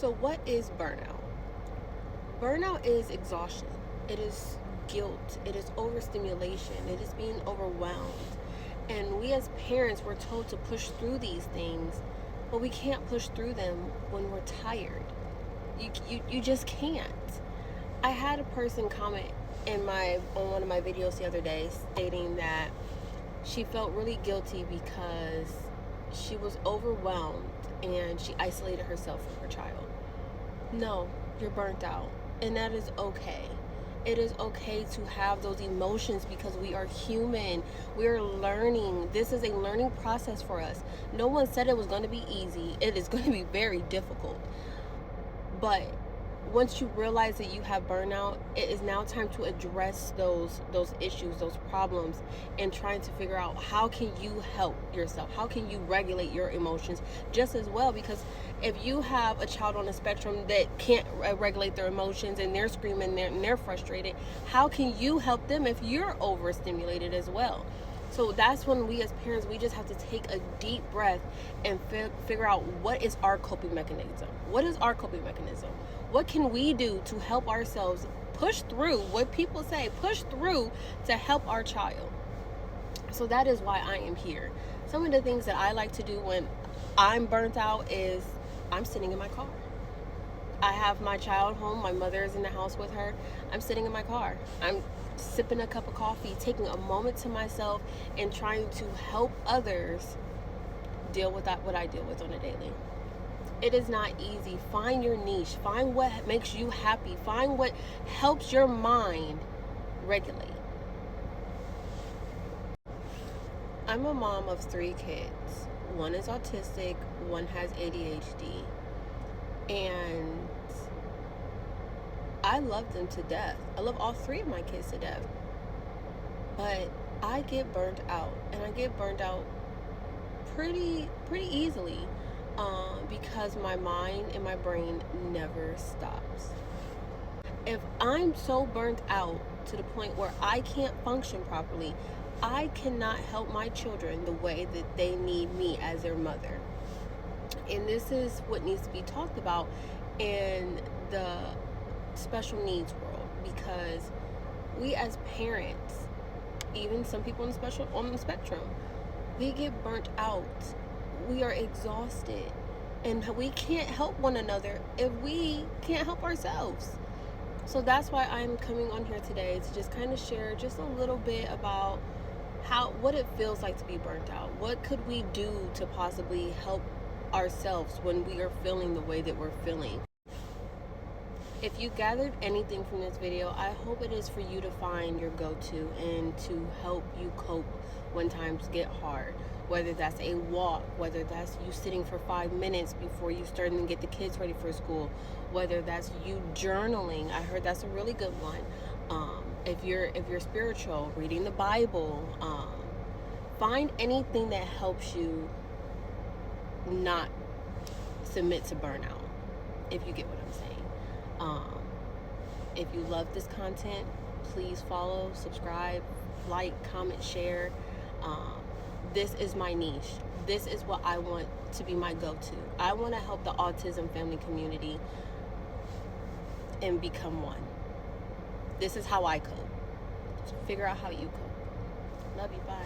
So, what is burnout? Burnout is exhaustion, it is guilt, it is overstimulation, it is being overwhelmed. And we as parents, we're told to push through these things, but we can't push through them when we're tired. You just can't. I had a person comment on one of my videos the other day stating that she felt really guilty because she was overwhelmed and she isolated herself from her child. No, you're burnt out, and that is okay. It is okay to have those emotions because we are human. We are learning. This is a learning process for us. No one said it was going to be easy. It is going to be very difficult. But once you realize that you have burnout, it is now time to address those issues, those problems, and trying to figure out how can you help yourself, how can you regulate your emotions just as well. Because if you have a child on the spectrum that can't regulate their emotions and they're screaming and they're frustrated, how can you help them if you're overstimulated as well? So that's when we as parents, we just have to take a deep breath and figure out what is our coping mechanism. What is our coping mechanism? What can we do to help ourselves push through what people say, push through to help our child? So that is why I am here. Some of the things that I like to do when I'm burnt out is I'm sitting in my car. I have my child home. My mother is in the house with her. I'm sitting in my car. I'm sipping a cup of coffee, taking a moment to myself, and trying to help others deal with what I deal with on a daily. It is not easy. Find your niche. Find what makes you happy. Find what helps your mind regulate. I'm a mom of 3 kids. One is autistic, one has ADHD. And I love them to death. I love all 3 of my kids to death. But I get burnt out, and I get burnt out pretty easily because my mind and my brain never stops. If I'm so burnt out to the point where I can't function properly, I cannot help my children the way that they need me as their mother. And this is what needs to be talked about in the special needs world, because we as parents, even some people on the spectrum, we get burnt out. We are exhausted, and we can't help one another if we can't help ourselves. So that's why I'm coming on here today to just kind of share just a little bit about what it feels like to be burnt out. What could we do to possibly help ourselves when we are feeling the way that we're feeling? If you gathered anything from this video, I hope it is for you to find your go-to and to help you cope when times get hard. Whether that's a walk, whether that's you sitting for 5 minutes before you starting to get the kids ready for school, whether that's you journaling. I heard that's a really good one. If you're spiritual, reading the Bible, find anything that helps you not submit to burnout, if you get what I'm saying. If you love this content, please follow, subscribe, like, comment, share. This is my niche. This is what I want to be my go-to. I want to help the autism family community and become one. This is how I cope. So figure out how you cope. Love you. Bye.